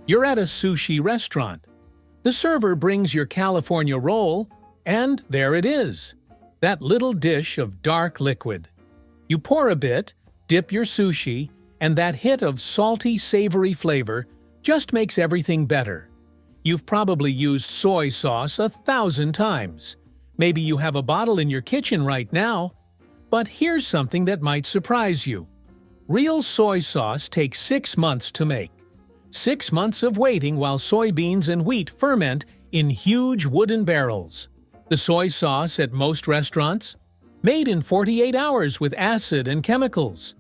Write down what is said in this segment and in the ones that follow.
You're at a sushi restaurant. The server brings your California roll, and there it is, that little dish of dark liquid. You pour a bit, dip your sushi, and that hit of salty, savory flavor just makes everything better. You've probably used soy sauce 1,000 times. Maybe you have a bottle in your kitchen right now. But here's something that might surprise you. Real soy sauce takes 6 months to make. 6 months of waiting while soybeans and wheat ferment in huge wooden barrels. The soy sauce at most restaurants? Made in 48 hours with acid and chemicals.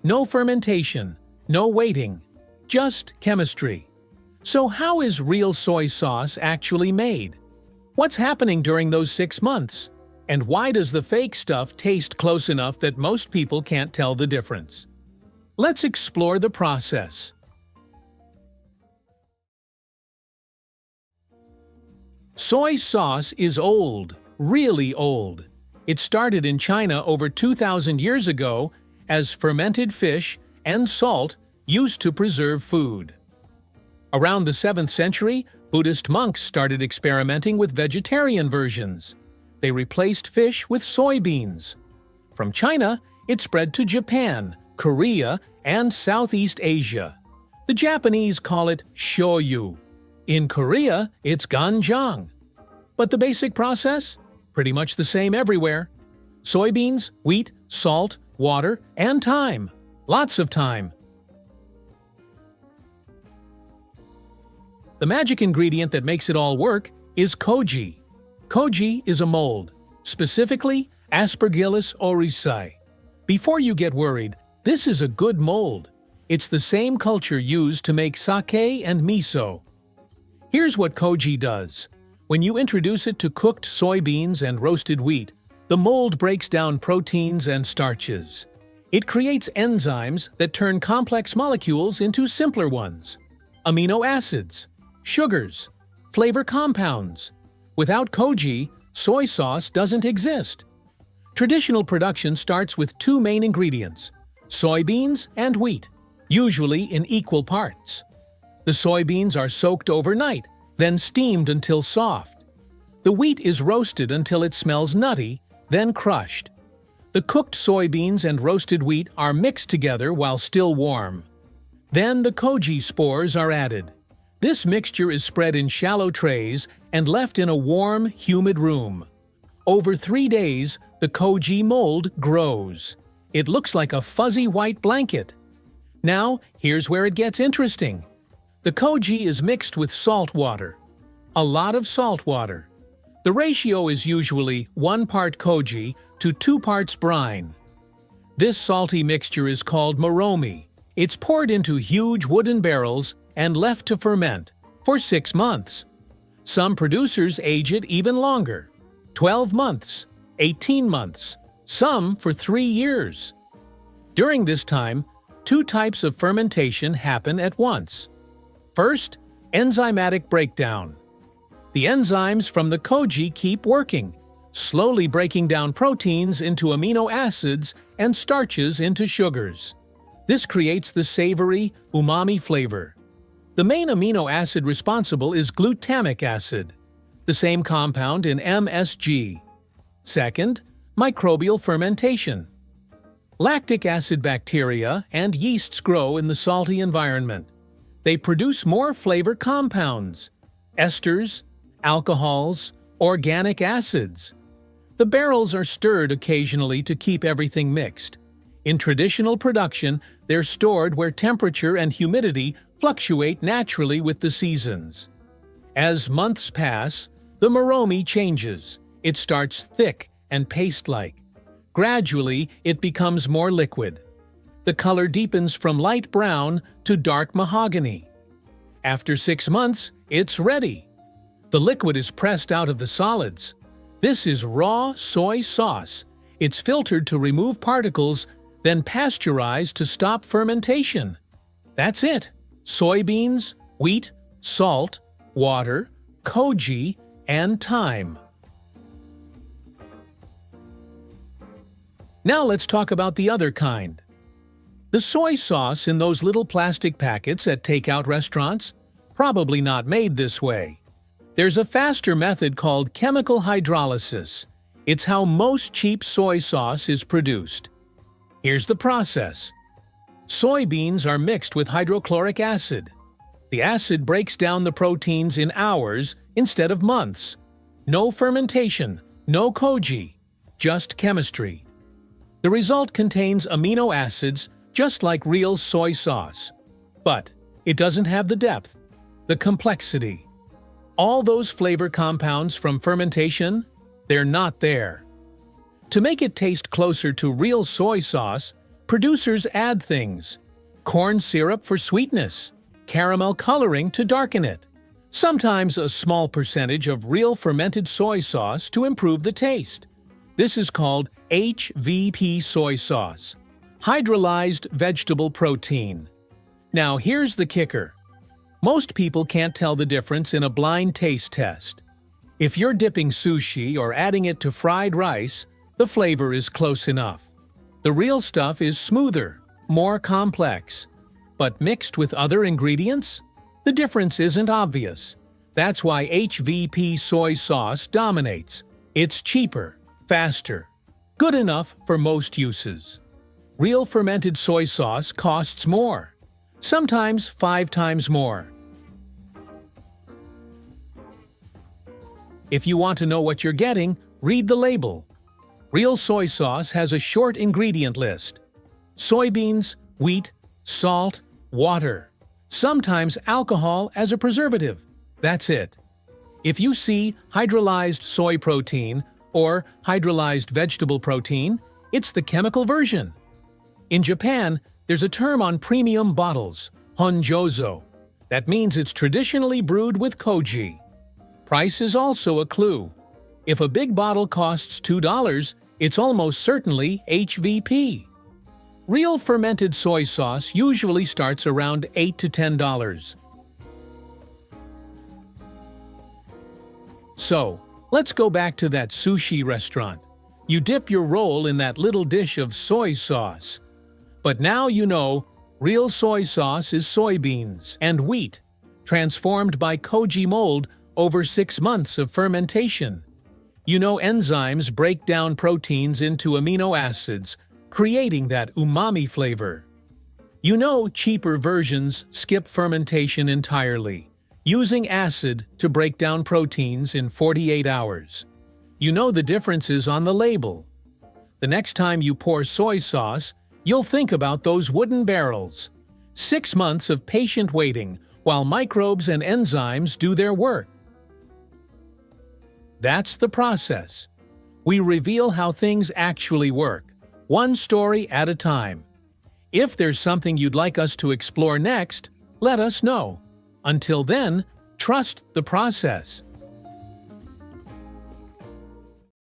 No fermentation, no waiting, just chemistry. So how is real soy sauce actually made? What's happening during those 6 months? And why does the fake stuff taste close enough that most people can't tell the difference? Let's explore the process. Soy sauce is old, really old. It started in China over 2,000 years ago as fermented fish and salt used to preserve food. Around the 7th century, Buddhist monks started experimenting with vegetarian versions. They replaced fish with soybeans. From China, it spread to Japan, Korea, and Southeast Asia. The Japanese call it shoyu. In Korea, it's ganjang. But the basic process? Pretty much the same everywhere. Soybeans, wheat, salt, water, and time. Lots of time. The magic ingredient that makes it all work is koji. Koji is a mold, specifically Aspergillus oryzae. Before you get worried, this is a good mold. It's the same culture used to make sake and miso. Here's what koji does. When you introduce it to cooked soybeans and roasted wheat, the mold breaks down proteins and starches. It creates enzymes that turn complex molecules into simpler ones. Amino acids, sugars, flavor compounds. Without koji, soy sauce doesn't exist. Traditional production starts with 2 main ingredients, soybeans and wheat, usually in equal parts. The soybeans are soaked overnight, then steamed until soft. The wheat is roasted until it smells nutty, then crushed. The cooked soybeans and roasted wheat are mixed together while still warm. Then the koji spores are added. This mixture is spread in shallow trays and left in a warm, humid room. Over 3 days, the koji mold grows. It looks like a fuzzy white blanket. Now, here's where it gets interesting. The koji is mixed with salt water. A lot of salt water. The ratio is usually 1 part koji to 2 parts brine. This salty mixture is called moromi. It's poured into huge wooden barrels and left to ferment for 6 months. Some producers age it even longer, 12 months, 18 months, some for 3 years. During this time, 2 types of fermentation happen at once. First, enzymatic breakdown. The enzymes from the koji keep working, slowly breaking down proteins into amino acids and starches into sugars. This creates the savory, umami flavor. The main amino acid responsible is glutamic acid, the same compound in MSG. Second, microbial fermentation. Lactic acid bacteria and yeasts grow in the salty environment. They produce more flavor compounds, esters, alcohols, organic acids. The barrels are stirred occasionally to keep everything mixed. In traditional production, they're stored where temperature and humidity fluctuate naturally with the seasons. As months pass, the moromi changes. It starts thick and paste-like. Gradually, it becomes more liquid. The color deepens from light brown to dark mahogany. After 6 months, it's ready. The liquid is pressed out of the solids. This is raw soy sauce. It's filtered to remove particles, then pasteurized to stop fermentation. That's it. Soybeans, wheat, salt, water, koji, and time. Now let's talk about the other kind. The soy sauce in those little plastic packets at takeout restaurants? probably not made this way. There's a faster method called chemical hydrolysis. It's how most cheap soy sauce is produced. Here's the process. Soybeans are mixed with hydrochloric acid. The acid breaks down the proteins in hours instead of months. No fermentation, no koji, just chemistry. The result contains amino acids just like real soy sauce. But it doesn't have the depth, the complexity. All those flavor compounds from fermentation, they're not there. To make it taste closer to real soy sauce, producers add things. Corn syrup for sweetness, caramel coloring to darken it, sometimes a small percentage of real fermented soy sauce to improve the taste. This is called HVP soy sauce, hydrolyzed vegetable protein. Now here's the kicker. Most people can't tell the difference in a blind taste test. If you're dipping sushi or adding it to fried rice, the flavor is close enough. The real stuff is smoother, more complex. But mixed with other ingredients, the difference isn't obvious. That's why HVP soy sauce dominates. It's cheaper, faster, good enough for most uses. Real fermented soy sauce costs more, sometimes 5 times more. If you want to know what you're getting, read the label. Real soy sauce has a short ingredient list. Soybeans, wheat, salt, water, sometimes alcohol as a preservative. That's it. If you see hydrolyzed soy protein or hydrolyzed vegetable protein, it's the chemical version. In Japan, there's a term on premium bottles, honjozo. That means it's traditionally brewed with koji. Price is also a clue. If a big bottle costs $2, it's almost certainly HVP. Real fermented soy sauce usually starts around $8 to $10. So, let's go back to that sushi restaurant. You dip your roll in that little dish of soy sauce. But now you know, real soy sauce is soybeans and wheat, transformed by koji mold over 6 months of fermentation. You know enzymes break down proteins into amino acids, creating that umami flavor. You know cheaper versions skip fermentation entirely, using acid to break down proteins in 48 hours. You know the differences on the label. The next time you pour soy sauce, you'll think about those wooden barrels. 6 months of patient waiting while microbes and enzymes do their work. That's the process. We reveal how things actually work, one story at a time. If there's something you'd like us to explore next, let us know. Until then, trust the process.